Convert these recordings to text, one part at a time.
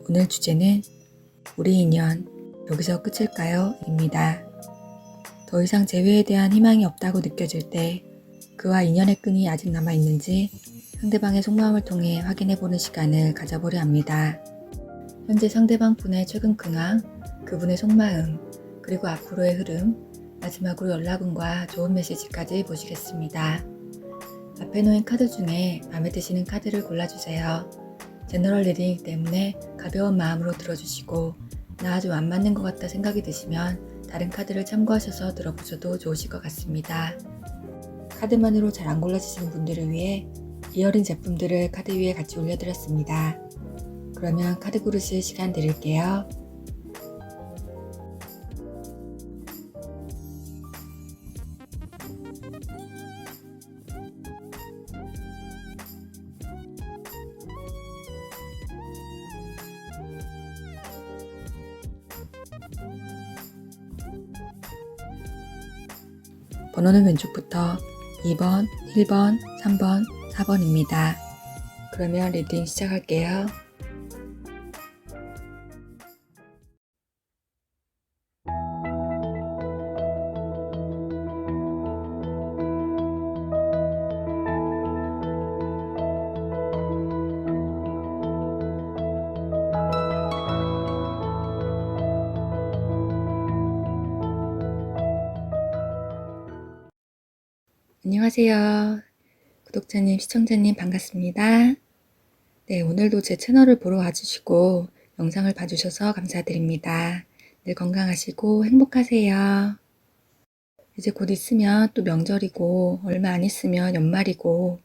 오늘 주제는 우리 인연 여기서 끝일까요? 입니다. 더 이상 재회에 대한 희망이 없다고 느껴질 때 그와 인연의 끈이 아직 남아있는지 상대방의 속마음을 통해 확인해보는 시간을 가져보려 합니다. 현재 상대방분의 최근 근황, 그분의 속마음, 그리고 앞으로의 흐름, 마지막으로 연락운과 좋은 메시지까지 보시겠습니다. 앞에 놓인 카드 중에 마음에 드시는 카드를 골라주세요. 제너럴 리딩이기 때문에 가벼운 마음으로 들어주시고 나 좀 안 맞는 것 같다 생각이 드시면 다른 카드를 참고하셔서 들어보셔도 좋으실 것 같습니다. 카드만으로 잘 안 골라지시는 분들을 위해 이어링 제품들을 카드 위에 같이 올려드렸습니다. 그러면 카드 고르실 시간 드릴게요. 번호는 왼쪽부터 2번, 1번, 3번, 4번입니다. 그러면 리딩 시작할게요. 안녕하세요. 구독자님, 시청자님 반갑습니다. 네, 오늘도 제 채널을 보러 와주시고 영상을 봐주셔서 감사드립니다. 늘 건강하시고 행복하세요. 이제 곧 있으면 또 명절이고 얼마 안 있으면 연말이고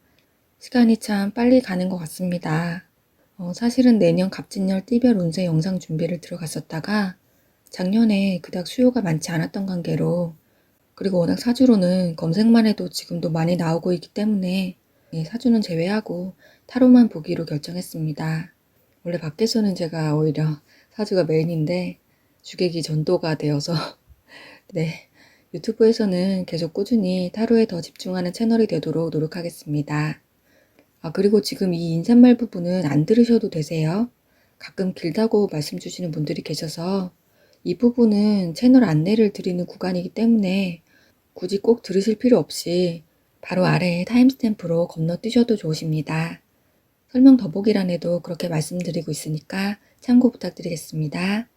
시간이 참 빨리 가는 것 같습니다. 사실은 내년 갑진년 띠별 운세 영상 준비를 들어갔었다가 작년에 그닥 수요가 많지 않았던 관계로 그리고 워낙 사주로는 검색만 해도 지금도 많이 나오고 있기 때문에 사주는 제외하고 타로만 보기로 결정했습니다. 원래 밖에서는 제가 오히려 사주가 메인인데 주객이 전도가 되어서 네, 유튜브에서는 계속 꾸준히 타로에 더 집중하는 채널이 되도록 노력하겠습니다. 그리고 지금 이 인사말 부분은 안 들으셔도 되세요. 가끔 길다고 말씀 주시는 분들이 계셔서 이 부분은 채널 안내를 드리는 구간이기 때문에 굳이 꼭 들으실 필요 없이 바로 아래에 타임스탬프로 건너뛰셔도 좋으십니다. 설명 더보기란에도 그렇게 말씀드리고 있으니까 참고 부탁드리겠습니다.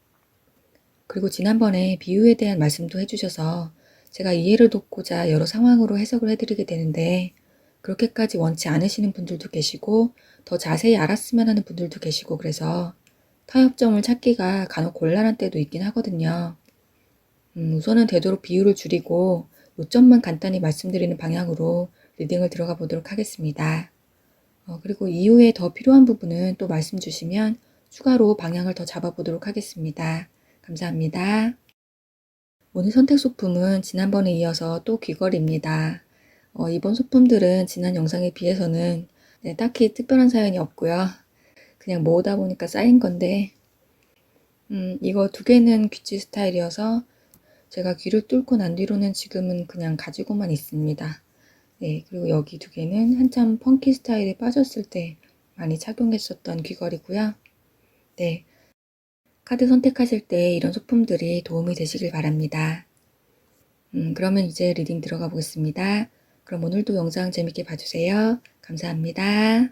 그리고 지난번에 비유에 대한 말씀도 해주셔서 제가 이해를 돕고자 여러 상황으로 해석을 해드리게 되는데 그렇게까지 원치 않으시는 분들도 계시고 더 자세히 알았으면 하는 분들도 계시고 그래서 타협점을 찾기가 간혹 곤란한 때도 있긴 하거든요. 우선은 되도록 비유를 줄이고 요점만 간단히 말씀드리는 방향으로 리딩을 들어가 보도록 하겠습니다. 그리고 이후에 더 필요한 부분은 또 말씀 주시면 추가로 방향을 더 잡아보도록 하겠습니다. 감사합니다. 오늘 선택 소품은 지난번에 이어서 또 귀걸이입니다. 이번 소품들은 지난 영상에 비해서는 딱히 특별한 사연이 없고요. 그냥 모으다 보니까 쌓인 건데 이거 두 개는 귀찌 스타일이어서 제가 귀를 뚫고 난 뒤로는 지금은 그냥 가지고만 있습니다. 네, 그리고 여기 두 개는 한참 펑키 스타일에 빠졌을 때 많이 착용했었던 귀걸이고요. 네, 카드 선택하실 때 이런 소품들이 도움이 되시길 바랍니다. 그러면 이제 리딩 들어가 보겠습니다. 그럼 오늘도 영상 재밌게 봐주세요. 감사합니다.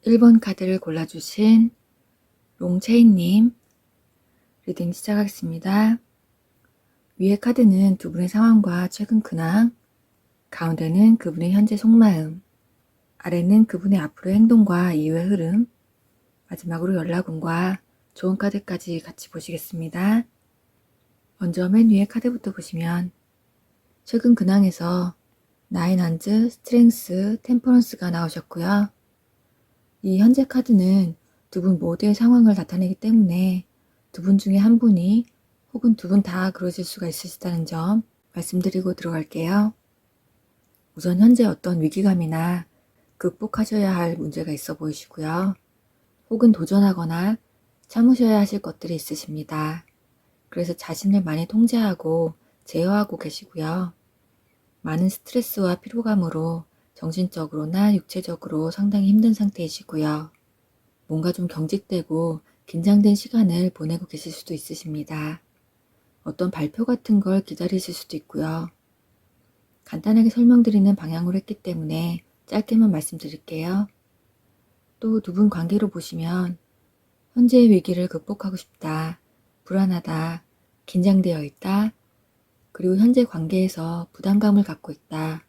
(1번) 카드를 골라주신 롱체인님 리딩 시작하겠습니다. 위의 카드는 두 분의 상황과 최근 근황, 가운데는 그분의 현재 속마음, 아래는 그분의 앞으로의 행동과 이후의 흐름, 마지막으로 연락운과 좋은 카드까지 같이 보시겠습니다. 먼저 맨 위의 카드부터 보시면 최근 근황에서 나인 한즈, 스트렝스, 템퍼런스가 나오셨고요. 이 현재 카드는 두 분 모두의 상황을 나타내기 때문에 두 분 중에 한 분이 혹은 두 분 다 그러실 수가 있으시다는 점 말씀드리고 들어갈게요. 우선 현재 어떤 위기감이나 극복하셔야 할 문제가 있어 보이시고요. 혹은 도전하거나 참으셔야 하실 것들이 있으십니다. 그래서 자신을 많이 통제하고 제어하고 계시고요. 많은 스트레스와 피로감으로 정신적으로나 육체적으로 상당히 힘든 상태이시고요. 뭔가 좀 경직되고 긴장된 시간을 보내고 계실 수도 있으십니다. 어떤 발표 같은 걸 기다리실 수도 있고요. 간단하게 설명드리는 방향으로 했기 때문에 짧게만 말씀드릴게요. 또 두 분 관계로 보시면 현재의 위기를 극복하고 싶다, 불안하다, 긴장되어 있다, 그리고 현재 관계에서 부담감을 갖고 있다,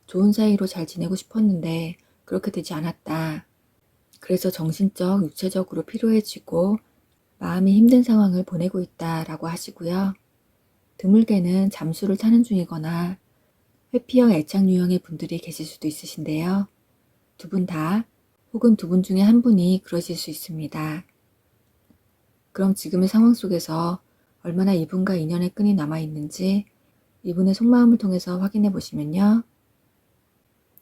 좋은 사이로 잘 지내고 싶었는데 그렇게 되지 않았다. 그래서 정신적, 육체적으로 피로해지고 마음이 힘든 상황을 보내고 있다라고 하시고요. 드물게는 잠수를 타는 중이거나 회피형 애착 유형의 분들이 계실 수도 있으신데요. 두 분 다 혹은 두 분 중에 한 분이 그러실 수 있습니다. 그럼 지금의 상황 속에서 얼마나 이분과 인연의 끈이 남아있는지 이분의 속마음을 통해서 확인해 보시면요.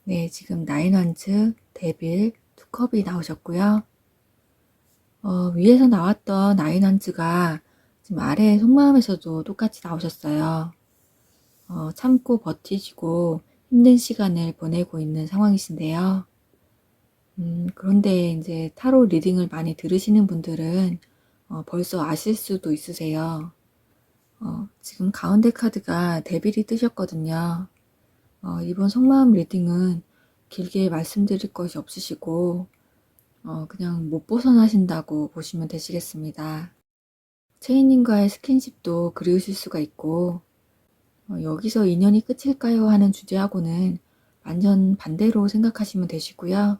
네, 지금 나인 원즈, 데빌, 두 컵이 나오셨고요. 위에서 나왔던 나인 원즈가 지금 아래 속마음에서도 똑같이 나오셨어요. 참고 버티시고 힘든 시간을 보내고 있는 상황이신데요. 그런데 이제 타로 리딩을 많이 들으시는 분들은 벌써 아실 수도 있으세요. 지금 가운데 카드가 데빌이 뜨셨거든요. 이번 속마음 리딩은 길게 말씀드릴 것이 없으시고 그냥 못 벗어나신다고 보시면 되시겠습니다. 체인님과의 스킨십도 그리우실 수가 있고 여기서 인연이 끝일까요? 하는 주제하고는 완전 반대로 생각하시면 되시고요.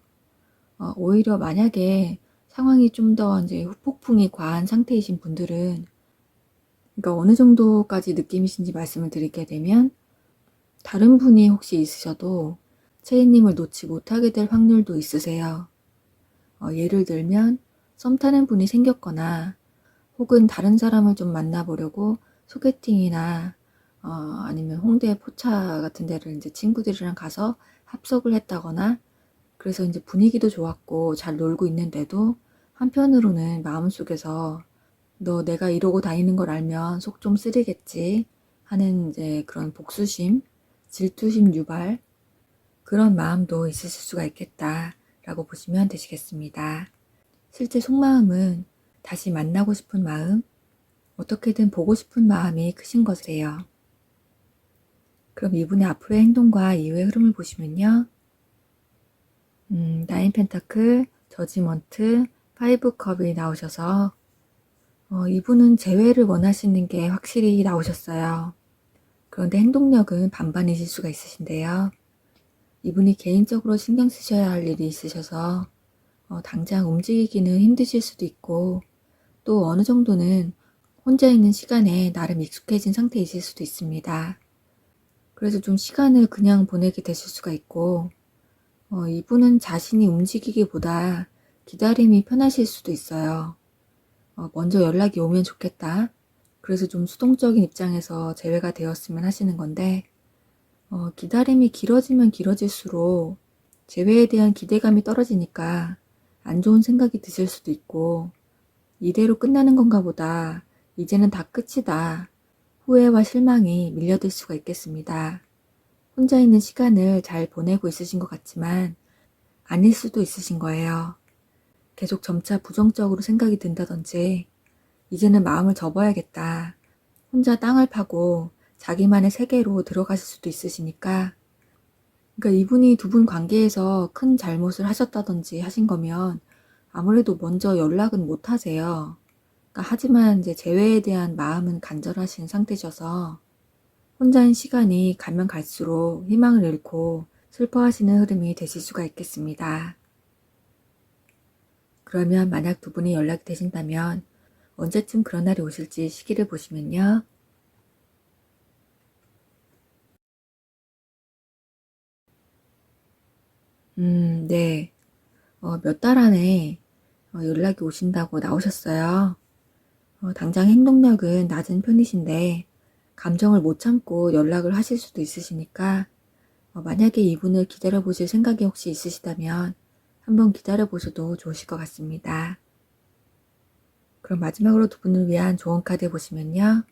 오히려 만약에 상황이 좀 더 이제 후폭풍이 과한 상태이신 분들은, 그러니까 어느 정도까지 느낌이신지 말씀을 드리게 되면, 다른 분이 혹시 있으셔도 체인님을 놓지 못하게 될 확률도 있으세요. 예를 들면 썸 타는 분이 생겼거나 혹은 다른 사람을 좀 만나보려고 소개팅이나 아니면 홍대 포차 같은 데를 이제 친구들이랑 가서 합석을 했다거나, 그래서 이제 분위기도 좋았고 잘 놀고 있는데도 한편으로는 마음속에서 너 내가 이러고 다니는 걸 알면 속 좀 쓰리겠지 하는 이제 그런 복수심, 질투심 유발, 그런 마음도 있으실 수가 있겠다라고 보시면 되시겠습니다. 실제 속마음은 다시 만나고 싶은 마음, 어떻게든 보고 싶은 마음이 크신 것이에요. 그럼 이분의 앞으로의 행동과 이후의 흐름을 보시면요. 나인 펜타클, 저지먼트, 파이브 컵이 나오셔서 이분은 재회를 원하시는 게 확실히 나오셨어요. 그런데 행동력은 반반이실 수가 있으신데요. 이분이 개인적으로 신경 쓰셔야 할 일이 있으셔서 당장 움직이기는 힘드실 수도 있고, 또 어느 정도는 혼자 있는 시간에 나름 익숙해진 상태이실 수도 있습니다. 그래서 좀 시간을 그냥 보내게 되실 수가 있고, 이분은 자신이 움직이기보다 기다림이 편하실 수도 있어요. 먼저 연락이 오면 좋겠다. 그래서 좀 수동적인 입장에서 제외가 되었으면 하시는 건데, 기다림이 길어지면 길어질수록 제외에 대한 기대감이 떨어지니까 안 좋은 생각이 드실 수도 있고, 이대로 끝나는 건가 보다, 이제는 다 끝이다, 후회와 실망이 밀려들 수가 있겠습니다. 혼자 있는 시간을 잘 보내고 있으신 것 같지만 아닐 수도 있으신 거예요. 계속 점차 부정적으로 생각이 든다든지, 이제는 마음을 접어야겠다, 혼자 땅을 파고 자기만의 세계로 들어가실 수도 있으시니까, 그러니까 이분이 두 분 관계에서 큰 잘못을 하셨다든지 하신 거면 아무래도 먼저 연락은 못 하세요. 그러니까 하지만 이제 재회에 대한 마음은 간절하신 상태셔서 혼자인 시간이 가면 갈수록 희망을 잃고 슬퍼하시는 흐름이 되실 수가 있겠습니다. 그러면 만약 두 분이 연락이 되신다면 언제쯤 그런 날이 오실지 시기를 보시면요. 네. 몇 달 안에 연락이 오신다고 나오셨어요. 당장 행동력은 낮은 편이신데 감정을 못 참고 연락을 하실 수도 있으시니까 만약에 이분을 기다려 보실 생각이 혹시 있으시다면 한번 기다려 보셔도 좋으실 것 같습니다. 그럼 마지막으로 두 분을 위한 조언 카드 보시면요.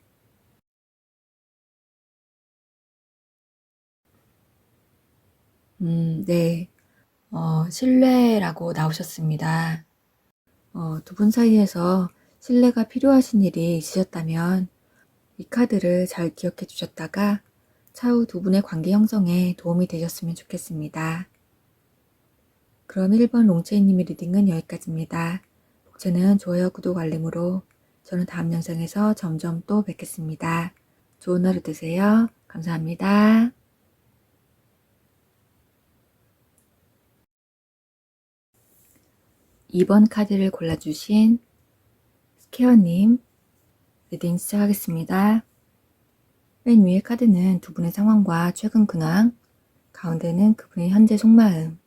네. 신뢰라고 나오셨습니다. 두 분 사이에서 신뢰가 필요하신 일이 있으셨다면 이 카드를 잘 기억해 주셨다가 차후 두 분의 관계 형성에 도움이 되셨으면 좋겠습니다. 그럼 1번 롱체이님의 리딩은 여기까지입니다. 복채는 좋아요, 구독, 알림으로 저는 다음 영상에서 점점 또 뵙겠습니다. 좋은 하루 되세요. 감사합니다. 2번 카드를 골라주신 스퀘어님 리딩 시작하겠습니다. 맨 위의 카드는 두 분의 상황과 최근 근황, 가운데는 그분의 현재 속마음,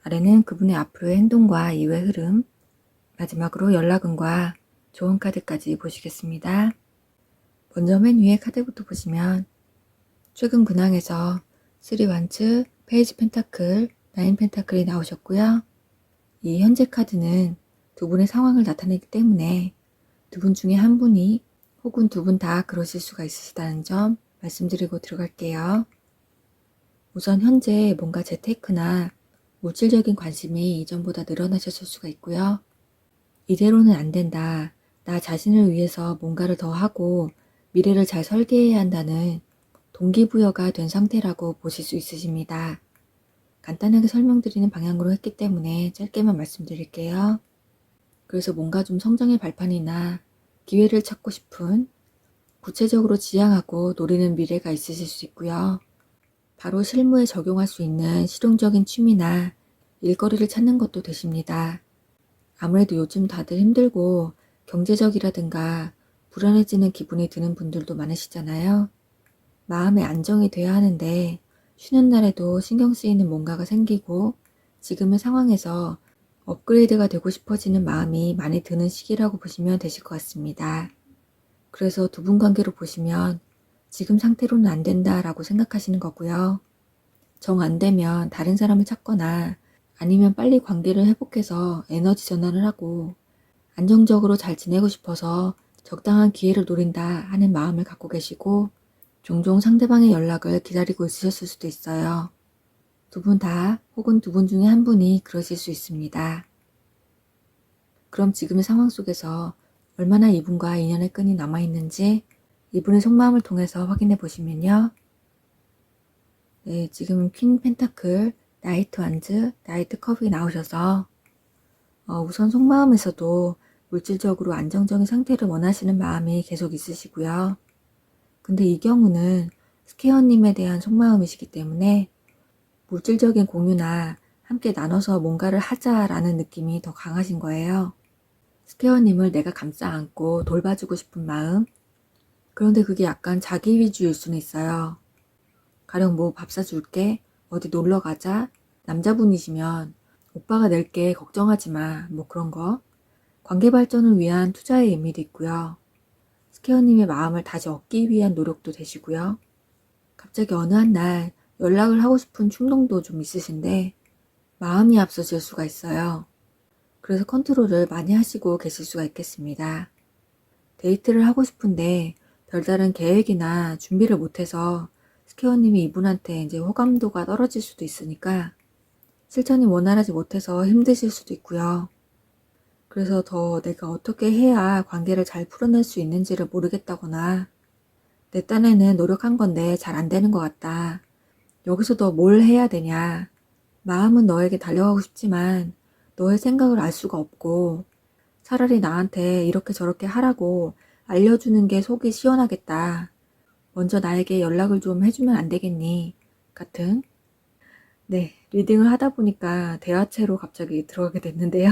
아래는 그분의 앞으로의 행동과 이후의 흐름, 마지막으로 연락운과 좋은 카드까지 보시겠습니다. 먼저 맨 위의 카드부터 보시면 최근 근황에서 3 완츠, 페이지 펜타클, 9 펜타클이 나오셨고요. 이 현재 카드는 두 분의 상황을 나타내기 때문에 두 분 중에 한 분이 혹은 두 분 다 그러실 수가 있으시다는 점 말씀드리고 들어갈게요. 우선 현재 뭔가 재테크나 물질적인 관심이 이전보다 늘어나셨을 수가 있고요. 이대로는 안 된다. 나 자신을 위해서 뭔가를 더 하고 미래를 잘 설계해야 한다는 동기부여가 된 상태라고 보실 수 있으십니다. 간단하게 설명드리는 방향으로 했기 때문에 짧게만 말씀드릴게요. 그래서 뭔가 좀 성장의 발판이나 기회를 찾고 싶은 구체적으로 지향하고 노리는 미래가 있으실 수 있고요. 바로 실무에 적용할 수 있는 실용적인 취미나 일거리를 찾는 것도 되십니다. 아무래도 요즘 다들 힘들고 경제적이라든가 불안해지는 기분이 드는 분들도 많으시잖아요. 마음의 안정이 돼야 하는데 쉬는 날에도 신경 쓰이는 뭔가가 생기고 지금의 상황에서 업그레이드가 되고 싶어지는 마음이 많이 드는 시기라고 보시면 되실 것 같습니다. 그래서 두 분 관계로 보시면 지금 상태로는 안 된다라고 생각하시는 거고요. 정 안 되면 다른 사람을 찾거나 아니면 빨리 관계를 회복해서 에너지 전환을 하고 안정적으로 잘 지내고 싶어서 적당한 기회를 노린다 하는 마음을 갖고 계시고 종종 상대방의 연락을 기다리고 있으셨을 수도 있어요. 두 분 다 혹은 두 분 중에 한 분이 그러실 수 있습니다. 그럼 지금의 상황 속에서 얼마나 이분과 인연의 끈이 남아있는지 이분의 속마음을 통해서 확인해 보시면요. 네, 지금 퀸 펜타클, 나이트 완즈, 나이트 컵이 나오셔서 우선 속마음에서도 물질적으로 안정적인 상태를 원하시는 마음이 계속 있으시고요. 근데 이 경우는 스퀘어님에 대한 속마음이시기 때문에 물질적인 공유나 함께 나눠서 뭔가를 하자라는 느낌이 더 강하신 거예요. 스퀘어님을 내가 감싸 안고 돌봐주고 싶은 마음. 그런데 그게 약간 자기 위주일 수는 있어요. 가령 뭐 밥 사줄게, 어디 놀러 가자, 남자분이시면 오빠가 낼게 걱정하지 마, 뭐 그런 거. 관계 발전을 위한 투자의 의미도 있고요. 스퀘어님의 마음을 다시 얻기 위한 노력도 되시고요. 갑자기 어느 한 날 연락을 하고 싶은 충동도 좀 있으신데 마음이 앞서질 수가 있어요. 그래서 컨트롤을 많이 하시고 계실 수가 있겠습니다. 데이트를 하고 싶은데 별다른 계획이나 준비를 못해서 스퀘어님이 이분한테 이제 호감도가 떨어질 수도 있으니까 실천이 원활하지 못해서 힘드실 수도 있고요. 그래서 더 내가 어떻게 해야 관계를 잘 풀어낼 수 있는지를 모르겠다거나 내 딴에는 노력한 건데 잘 안 되는 것 같다. 여기서 더 뭘 해야 되냐. 마음은 너에게 달려가고 싶지만 너의 생각을 알 수가 없고 차라리 나한테 이렇게 저렇게 하라고 알려주는 게 속이 시원하겠다. 먼저 나에게 연락을 좀 해주면 안 되겠니? 같은. 네, 리딩을 하다 보니까 대화체로 갑자기 들어가게 됐는데요.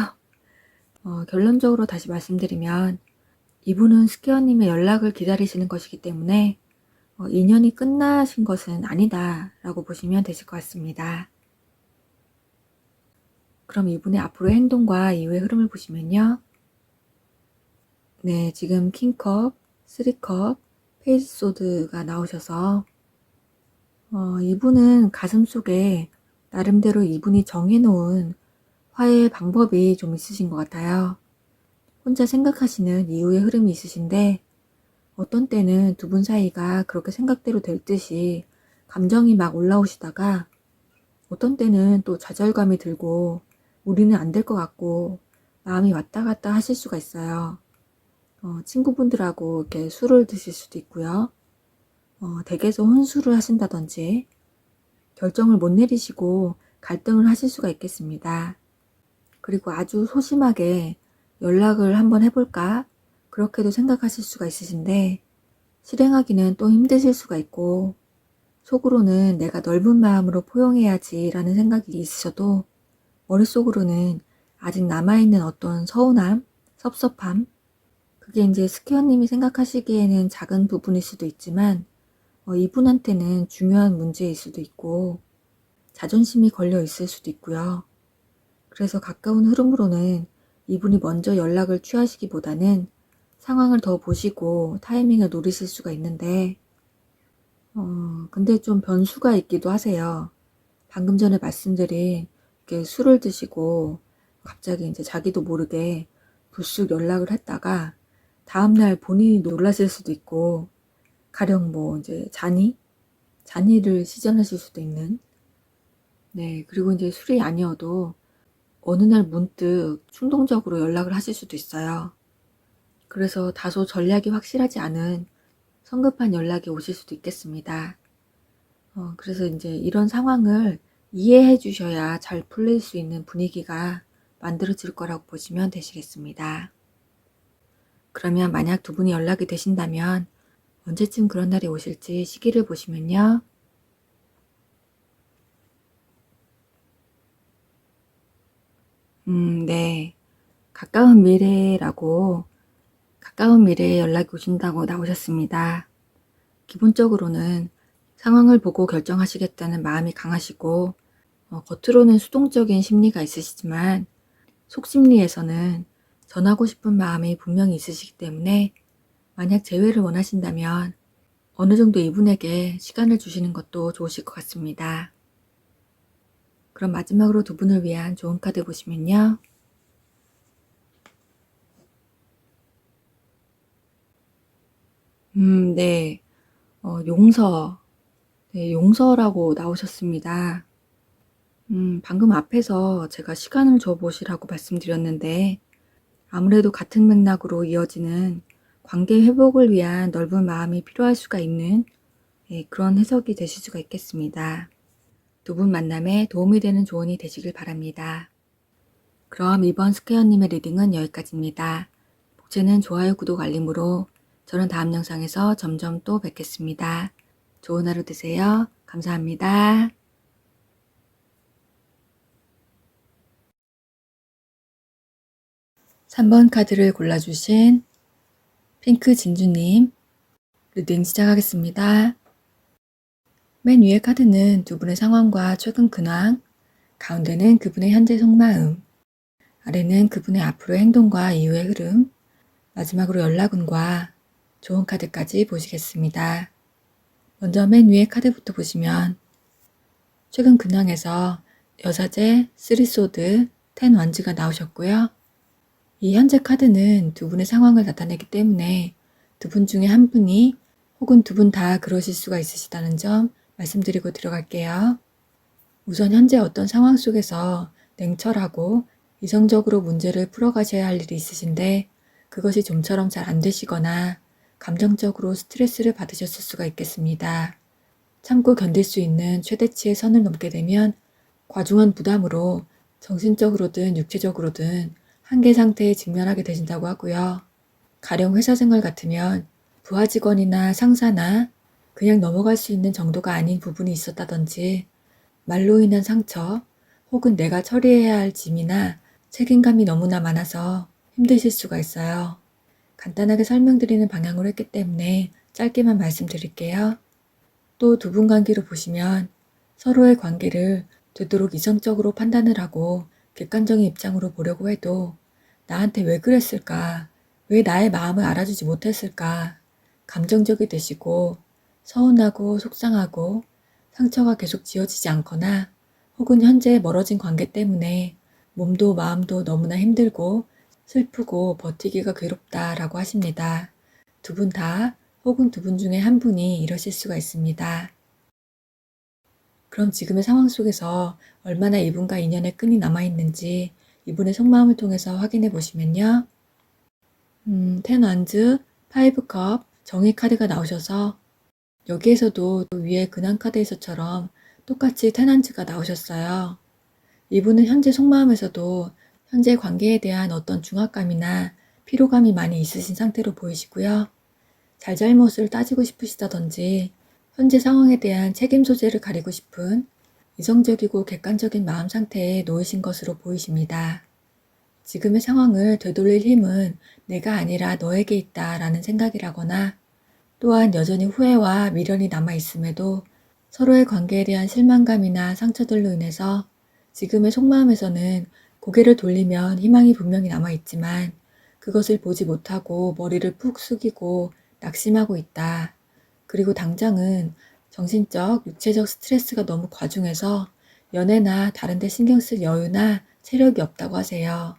결론적으로 다시 말씀드리면 이분은 스퀘어님의 연락을 기다리시는 것이기 때문에 인연이 끝나신 것은 아니다 라고 보시면 되실 것 같습니다. 그럼 이분의 앞으로의 행동과 이후의 흐름을 보시면요. 네, 지금 킹컵, 쓰리컵, 페이지 소드가 나오셔서 이분은 가슴속에 나름대로 이분이 정해놓은 화해의 방법이 좀 있으신 것 같아요. 혼자 생각하시는 이후의 흐름이 있으신데 어떤 때는 두 분 사이가 그렇게 생각대로 될 듯이 감정이 막 올라오시다가 어떤 때는 또 좌절감이 들고 우리는 안 될 것 같고 마음이 왔다 갔다 하실 수가 있어요. 친구분들하고 이렇게 술을 드실 수도 있고요. 댁에서 혼술을 하신다든지 결정을 못 내리시고 갈등을 하실 수가 있겠습니다. 그리고 아주 소심하게 연락을 한번 해볼까? 그렇게도 생각하실 수가 있으신데 실행하기는 또 힘드실 수가 있고 속으로는 내가 넓은 마음으로 포용해야지 라는 생각이 있으셔도 머릿속으로는 아직 남아있는 어떤 서운함, 섭섭함, 그게 이제 스퀘어님이 생각하시기에는 작은 부분일 수도 있지만 이분한테는 중요한 문제일 수도 있고 자존심이 걸려 있을 수도 있고요. 그래서 가까운 흐름으로는 이분이 먼저 연락을 취하시기보다는 상황을 더 보시고 타이밍을 노리실 수가 있는데 근데 좀 변수가 있기도 하세요. 방금 전에 말씀드린 이렇게 술을 드시고 갑자기 이제 자기도 모르게 불쑥 연락을 했다가 다음날 본인이 놀라실 수도 있고 가령 뭐 이제 잔이를 시전하실 수도 있는 네 그리고 이제 술이 아니어도 어느 날 문득 충동적으로 연락을 하실 수도 있어요. 그래서 다소 전략이 확실하지 않은 성급한 연락이 오실 수도 있겠습니다. 그래서 이제 이런 상황을 이해해 주셔야 잘 풀릴 수 있는 분위기가 만들어질 거라고 보시면 되시겠습니다. 그러면 만약 두 분이 연락이 되신다면 언제쯤 그런 날이 오실지 시기를 보시면요. 네. 가까운 미래에 연락이 오신다고 나오셨습니다. 기본적으로는 상황을 보고 결정하시겠다는 마음이 강하시고 겉으로는 수동적인 심리가 있으시지만 속심리에서는 전하고 싶은 마음이 분명히 있으시기 때문에 만약 재회를 원하신다면 어느 정도 이분에게 시간을 주시는 것도 좋으실 것 같습니다. 그럼 마지막으로 두 분을 위한 좋은 카드 보시면요. 네. 용서. 네, 용서라고 나오셨습니다. 방금 앞에서 제가 시간을 줘 보시라고 말씀드렸는데 아무래도 같은 맥락으로 이어지는 관계 회복을 위한 넓은 마음이 필요할 수가 있는 그런 해석이 되실 수가 있겠습니다. 두 분 만남에 도움이 되는 조언이 되시길 바랍니다. 그럼 이번 스퀘어님의 리딩은 여기까지입니다. 복제는 좋아요, 구독, 알림으로 저는 다음 영상에서 점점 또 뵙겠습니다. 좋은 하루 되세요. 감사합니다. 3번 카드를 골라주신 핑크 진주님 리딩 시작하겠습니다. 맨 위의 카드는 두 분의 상황과 최근 근황, 가운데는 그분의 현재 속마음, 아래는 그분의 앞으로의 행동과 이후의 흐름, 마지막으로 연락운과 좋은 카드까지 보시겠습니다. 먼저 맨 위의 카드부터 보시면 최근 근황에서 여사제, 쓰리소드, 텐 원즈가 나오셨고요. 이 현재 카드는 두 분의 상황을 나타내기 때문에 두 분 중에 한 분이 혹은 두 분 다 그러실 수가 있으시다는 점 말씀드리고 들어갈게요. 우선 현재 어떤 상황 속에서 냉철하고 이성적으로 문제를 풀어가셔야 할 일이 있으신데 그것이 좀처럼 잘 안 되시거나 감정적으로 스트레스를 받으셨을 수가 있겠습니다. 참고 견딜 수 있는 최대치의 선을 넘게 되면 과중한 부담으로 정신적으로든 육체적으로든 한계 상태에 직면하게 되신다고 하고요. 가령 회사 생활 같으면 부하 직원이나 상사나 그냥 넘어갈 수 있는 정도가 아닌 부분이 있었다든지 말로 인한 상처 혹은 내가 처리해야 할 짐이나 책임감이 너무나 많아서 힘드실 수가 있어요. 간단하게 설명드리는 방향으로 했기 때문에 짧게만 말씀드릴게요. 또 두 분 관계로 보시면 서로의 관계를 되도록 이성적으로 판단을 하고 객관적인 입장으로 보려고 해도 나한테 왜 그랬을까? 왜 나의 마음을 알아주지 못했을까? 감정적이 되시고 서운하고 속상하고 상처가 계속 지워지지 않거나 혹은 현재 멀어진 관계 때문에 몸도 마음도 너무나 힘들고 슬프고 버티기가 괴롭다라고 하십니다. 두 분 다 혹은 두 분 중에 한 분이 이러실 수가 있습니다. 그럼 지금의 상황 속에서 얼마나 이분과 인연의 끈이 남아있는지 이분의 속마음을 통해서 확인해 보시면요. 텐 원즈, 파이브 컵, 정의 카드가 나오셔서 여기에서도 또 위에 근황 카드에서처럼 똑같이 텐 원즈가 나오셨어요. 이분은 현재 속마음에서도 현재 관계에 대한 어떤 중압감이나 피로감이 많이 있으신 상태로 보이시고요. 잘잘못을 따지고 싶으시다든지 현재 상황에 대한 책임 소재를 가리고 싶은 이성적이고 객관적인 마음 상태에 놓이신 것으로 보이십니다. 지금의 상황을 되돌릴 힘은 내가 아니라 너에게 있다 라는 생각이라거나 또한 여전히 후회와 미련이 남아 있음에도 서로의 관계에 대한 실망감이나 상처들로 인해서 지금의 속마음에서는 고개를 돌리면 희망이 분명히 남아 있지만 그것을 보지 못하고 머리를 푹 숙이고 낙심하고 있다. 그리고 당장은 정신적, 육체적 스트레스가 너무 과중해서 연애나 다른 데 신경 쓸 여유나 체력이 없다고 하세요.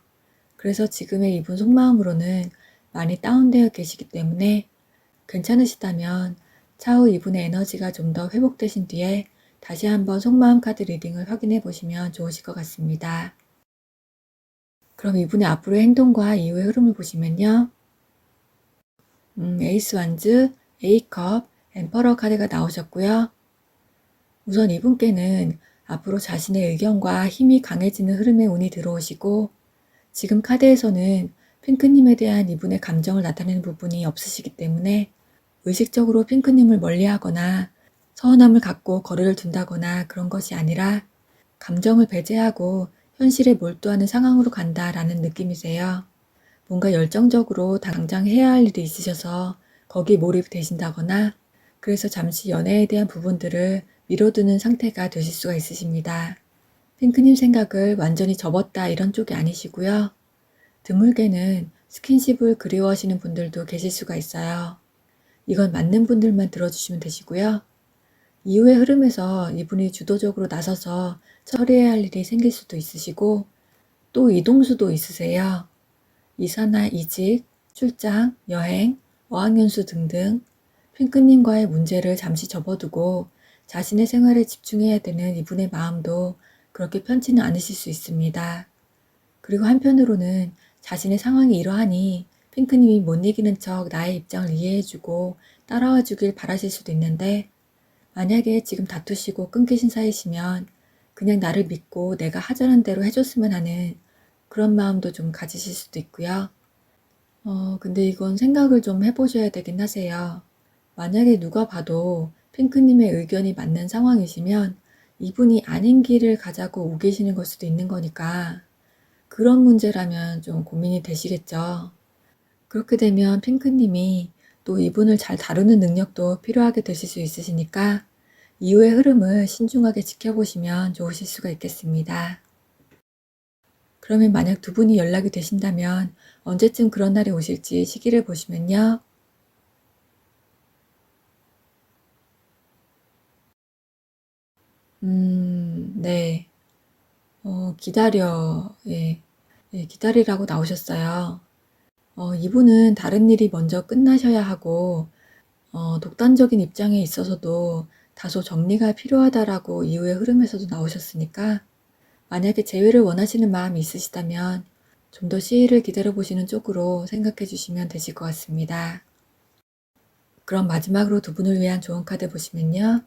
그래서 지금의 이분 속마음으로는 많이 다운되어 계시기 때문에 괜찮으시다면 차후 이분의 에너지가 좀 더 회복되신 뒤에 다시 한번 속마음 카드 리딩을 확인해 보시면 좋으실 것 같습니다. 그럼 이분의 앞으로의 행동과 이후의 흐름을 보시면요. 에이스 완즈, A컵, 엠퍼러 카드가 나오셨고요. 우선 이분께는 앞으로 자신의 의견과 힘이 강해지는 흐름의 운이 들어오시고 지금 카드에서는 핑크님에 대한 이분의 감정을 나타내는 부분이 없으시기 때문에 의식적으로 핑크님을 멀리하거나 서운함을 갖고 거리를 둔다거나 그런 것이 아니라 감정을 배제하고 현실에 몰두하는 상황으로 간다라는 느낌이세요. 뭔가 열정적으로 당장 해야 할 일이 있으셔서 거기에 몰입되신다거나 그래서 잠시 연애에 대한 부분들을 미뤄두는 상태가 되실 수가 있으십니다. 핑크님 생각을 완전히 접었다 이런 쪽이 아니시고요. 드물게는 스킨십을 그리워하시는 분들도 계실 수가 있어요. 이건 맞는 분들만 들어주시면 되시고요. 이후의 흐름에서 이분이 주도적으로 나서서 처리해야 할 일이 생길 수도 있으시고 또 이동수도 있으세요. 이사나 이직, 출장, 여행, 어학연수 등등 핑크님과의 문제를 잠시 접어두고 자신의 생활에 집중해야 되는 이분의 마음도 그렇게 편치는 않으실 수 있습니다. 그리고 한편으로는 자신의 상황이 이러하니 핑크님이 못 이기는 척 나의 입장을 이해해주고 따라와 주길 바라실 수도 있는데 만약에 지금 다투시고 끊기신 사이시면 그냥 나를 믿고 내가 하자는 대로 해줬으면 하는 그런 마음도 좀 가지실 수도 있고요. 근데 이건 생각을 좀 해보셔야 되긴 하세요. 만약에 누가 봐도 핑크님의 의견이 맞는 상황이시면 이분이 아닌 길을 가자고 우기시는 걸 수도 있는 거니까 그런 문제라면 좀 고민이 되시겠죠. 그렇게 되면 핑크님이 또 이분을 잘 다루는 능력도 필요하게 되실 수 있으시니까 이후의 흐름을 신중하게 지켜보시면 좋으실 수가 있겠습니다. 그러면 만약 두 분이 연락이 되신다면 언제쯤 그런 날이 오실지 시기를 보시면요. 네. 기다려. 예. 예, 기다리라고 나오셨어요. 이분은 다른 일이 먼저 끝나셔야 하고, 독단적인 입장에 있어서도 다소 정리가 필요하다라고 이후의 흐름에서도 나오셨으니까, 만약에 재회를 원하시는 마음이 있으시다면 좀 더 시일을 기다려보시는 쪽으로 생각해 주시면 되실 것 같습니다. 그럼 마지막으로 두 분을 위한 좋은 카드 보시면요.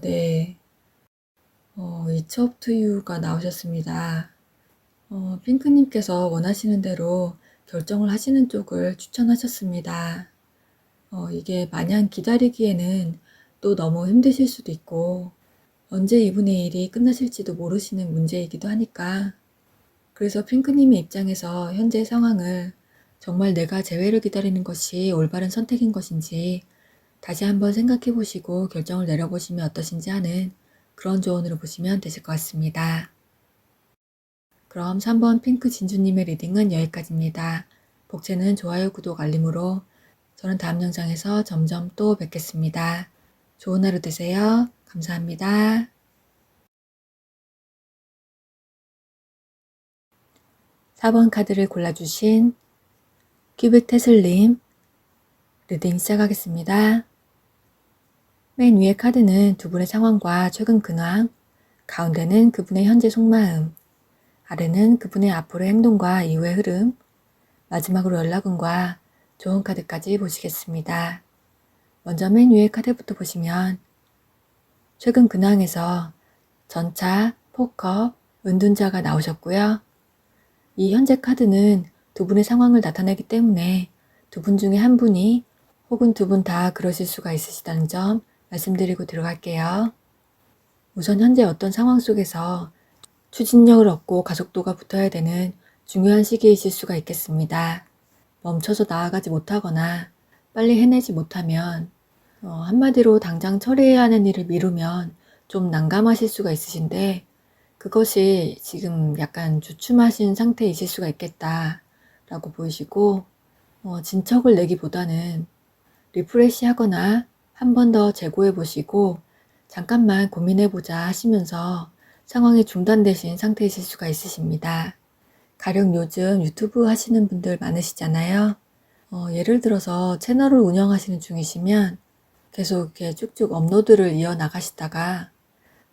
네. It's up to you가 나오셨습니다. 핑크님께서 원하시는 대로 결정을 하시는 쪽을 추천하셨습니다. 이게 마냥 기다리기에는 또 너무 힘드실 수도 있고, 언제 이분의 일이 끝나실지도 모르시는 문제이기도 하니까, 그래서 핑크님의 입장에서 현재 상황을 정말 내가 재회를 기다리는 것이 올바른 선택인 것인지 다시 한번 생각해 보시고 결정을 내려보시면 어떠신지 하는 그런 조언으로 보시면 되실 것 같습니다. 그럼 3번 핑크 진주님의 리딩은 여기까지입니다. 복채는 좋아요, 구독, 알림으로 저는 다음 영상에서 점점 또 뵙겠습니다. 좋은 하루 되세요. 감사합니다. 4번 카드를 골라주신 큐빅 테슬님, 리딩 시작하겠습니다. 맨 위의 카드는 두 분의 상황과 최근 근황, 가운데는 그분의 현재 속마음, 아래는 그분의 앞으로의 행동과 이후의 흐름, 마지막으로 연락운과 좋은 카드까지 보시겠습니다. 먼저 맨 위의 카드부터 보시면 최근 근황에서 전차, 포커, 은둔자가 나오셨고요. 이 현재 카드는 두 분의 상황을 나타내기 때문에 두 분 중에 한 분이 혹은 두 분 다 그러실 수가 있으시다는 점 말씀드리고 들어갈게요. 우선 현재 어떤 상황 속에서 추진력을 얻고 가속도가 붙어야 되는 중요한 시기이실 수가 있겠습니다. 멈춰서 나아가지 못하거나 빨리 해내지 못하면 한마디로 당장 처리해야 하는 일을 미루면 좀 난감하실 수가 있으신데 그것이 지금 약간 주춤하신 상태이실 수가 있겠다 라고 보이시고 진척을 내기보다는 리프레시 하거나 한 번 더 재고해 보시고 잠깐만 고민해 보자 하시면서 상황이 중단되신 상태이실 수가 있으십니다. 가령 요즘 유튜브 하시는 분들 많으시잖아요. 예를 들어서 채널을 운영하시는 중이시면 계속 이렇게 쭉쭉 업로드를 이어나가시다가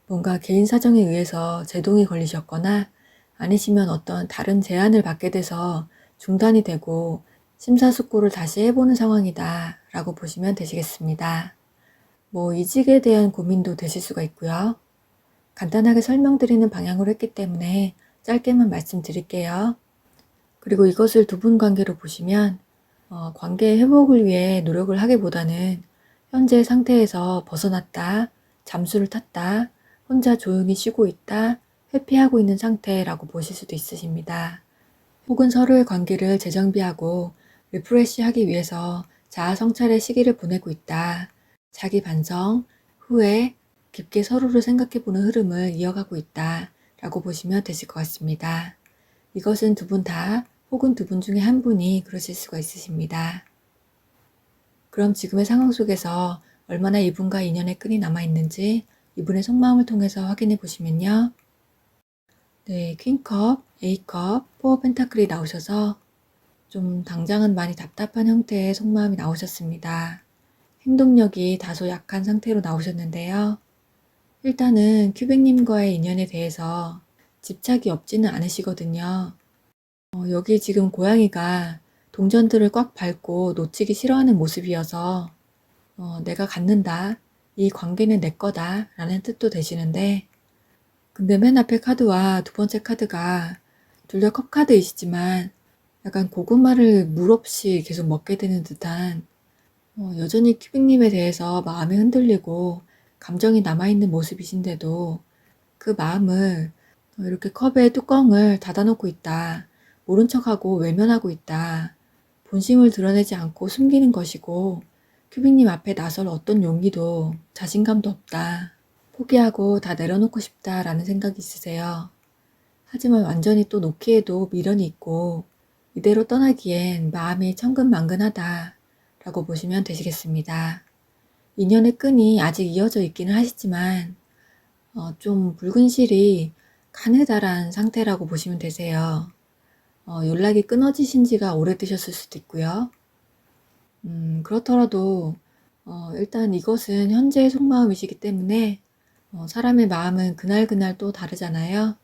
뭔가 개인 사정에 의해서 제동이 걸리셨거나 아니시면 어떤 다른 제안을 받게 돼서 중단이 되고 심사숙고를 다시 해보는 상황이다 라고 보시면 되시겠습니다. 이직에 대한 고민도 되실 수가 있고요. 간단하게 설명드리는 방향으로 했기 때문에 짧게만 말씀드릴게요. 그리고 이것을 두 분 관계로 보시면 관계 회복을 위해 노력을 하기보다는 현재 상태에서 벗어났다, 잠수를 탔다, 혼자 조용히 쉬고 있다, 회피하고 있는 상태라고 보실 수도 있으십니다. 혹은 서로의 관계를 재정비하고 리프레시하기 위해서 자아 성찰의 시기를 보내고 있다. 자기 반성, 후회, 깊게 서로를 생각해보는 흐름을 이어가고 있다 라고 보시면 되실 것 같습니다. 이것은 두 분 다 혹은 두 분 중에 한 분이 그러실 수가 있으십니다. 그럼 지금의 상황 속에서 얼마나 이분과 인연의 끈이 남아있는지 이분의 속마음을 통해서 확인해 보시면요. 네, 퀸컵, A컵, 포어 펜타클이 나오셔서 좀 당장은 많이 답답한 형태의 속마음이 나오셨습니다. 행동력이 다소 약한 상태로 나오셨는데요. 일단은 큐빅님과의 인연에 대해서 집착이 없지는 않으시거든요. 여기 지금 고양이가 동전들을 꽉 밟고 놓치기 싫어하는 모습이어서 내가 갖는다, 이 관계는 내 거다 라는 뜻도 되시는데 근데 맨 앞에 카드와 두 번째 카드가 둘 다 컵 카드이시지만 약간 고구마를 물 없이 계속 먹게 되는 듯한 여전히 큐빅님에 대해서 마음이 흔들리고 감정이 남아있는 모습이신데도 그 마음을 이렇게 컵의 뚜껑을 닫아놓고 있다. 모른 척하고 외면하고 있다. 본심을 드러내지 않고 숨기는 것이고 큐빅님 앞에 나설 어떤 용기도 자신감도 없다. 포기하고 다 내려놓고 싶다라는 생각이 있으세요. 하지만 완전히 또 놓기에도 미련이 있고 이대로 떠나기엔 마음이 천근만근하다 라고 보시면 되시겠습니다. 인연의 끈이 아직 이어져 있기는 하시지만 좀 붉은 실이 가느다란 상태라고 보시면 되세요. 연락이 끊어지신 지가 오래되셨을 수도 있고요. 그렇더라도 일단 이것은 현재의 속마음이시기 때문에 사람의 마음은 그날그날 또 다르잖아요.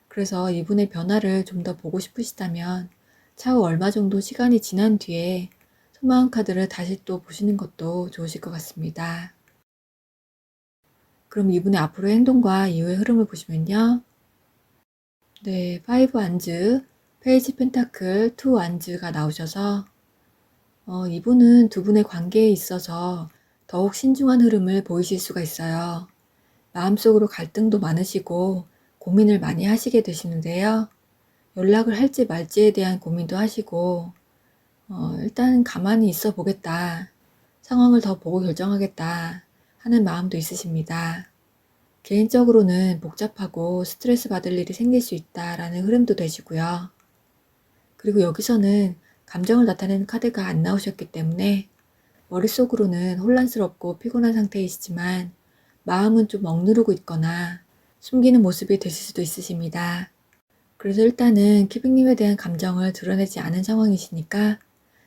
그래서 이분의 변화를 좀 더 보고 싶으시다면 차후 얼마 정도 시간이 지난 뒤에 속마음 카드를 다시 또 보시는 것도 좋으실 것 같습니다. 그럼 이분의 앞으로의 행동과 이후의 흐름을 보시면요. 네, 5 안즈, 페이지 펜타클, 2 안즈가 나오셔서 이분은 두 분의 관계에 있어서 더욱 신중한 흐름을 보이실 수가 있어요. 마음속으로 갈등도 많으시고 고민을 많이 하시게 되시는데요. 연락을 할지 말지에 대한 고민도 하시고 일단 가만히 있어 보겠다. 상황을 더 보고 결정하겠다 하는 마음도 있으십니다. 개인적으로는 복잡하고 스트레스 받을 일이 생길 수 있다라는 흐름도 되시고요. 그리고 여기서는 감정을 나타내는 카드가 안 나오셨기 때문에 머릿속으로는 혼란스럽고 피곤한 상태이시지만 마음은 좀 억누르고 있거나 숨기는 모습이 되실 수도 있으십니다. 그래서 일단은 큐빅님에 대한 감정을 드러내지 않은 상황이시니까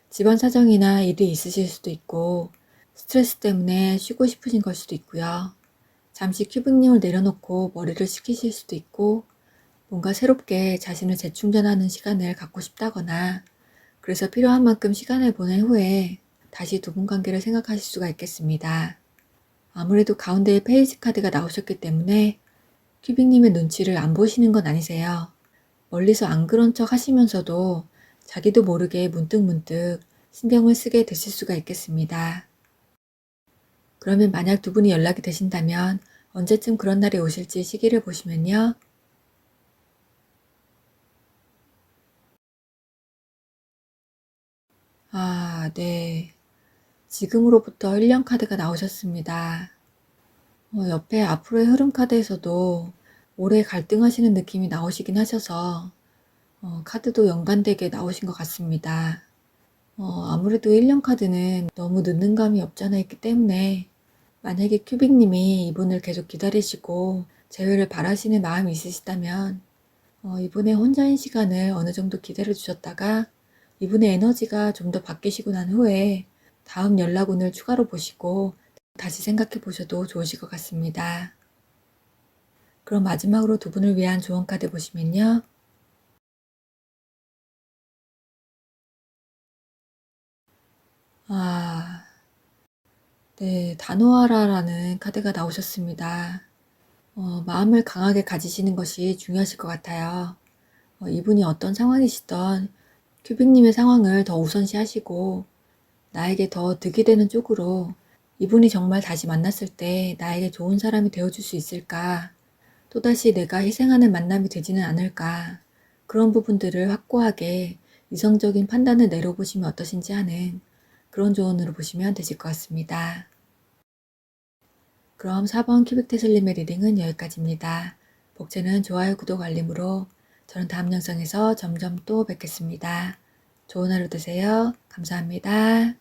집안 사정이나 일이 있으실 수도 있고 스트레스 때문에 쉬고 싶으신 걸 수도 있고요. 잠시 큐빅님을 내려놓고 머리를 식히실 수도 있고 뭔가 새롭게 자신을 재충전하는 시간을 갖고 싶다거나 그래서 필요한 만큼 시간을 보낸 후에 다시 두 분 관계를 생각하실 수가 있겠습니다. 아무래도 가운데에 페이지 카드가 나오셨기 때문에 큐빅님의 눈치를 안 보시는 건 아니세요. 멀리서 안 그런 척 하시면서도 자기도 모르게 문득문득 신경을 쓰게 되실 수가 있겠습니다. 그러면 만약 두 분이 연락이 되신다면 언제쯤 그런 날이 오실지 시기를 보시면요. 아, 네. 지금으로부터 1년 카드가 나오셨습니다. 옆에 앞으로의 흐름 카드에서도 오래 갈등하시는 느낌이 나오시긴 하셔서 카드도 연관되게 나오신 것 같습니다. 아무래도 1년 카드는 너무 늦는 감이 없잖아 있기 때문에 만약에 큐빅님이 이분을 계속 기다리시고 재회를 바라시는 마음이 있으시다면 이분의 혼자인 시간을 어느 정도 기다려 주셨다가 이분의 에너지가 좀 더 바뀌시고 난 후에 다음 연락운을 추가로 보시고 다시 생각해 보셔도 좋으실 것 같습니다. 그럼 마지막으로 두 분을 위한 조언 카드 보시면요. 아, 네, 단호하라라는 카드가 나오셨습니다. 마음을 강하게 가지시는 것이 중요하실 것 같아요. 이분이 어떤 상황이시던 큐빅님의 상황을 더 우선시 하시고 나에게 더 득이 되는 쪽으로 이분이 정말 다시 만났을 때 나에게 좋은 사람이 되어줄 수 있을까? 또다시 내가 희생하는 만남이 되지는 않을까? 그런 부분들을 확고하게 이성적인 판단을 내려보시면 어떠신지 하는 그런 조언으로 보시면 되실 것 같습니다. 그럼 4번 큐빅 테슬림의 리딩은 여기까지입니다. 복제는 좋아요, 구독, 알림으로 저는 다음 영상에서 점점 또 뵙겠습니다. 좋은 하루 되세요. 감사합니다.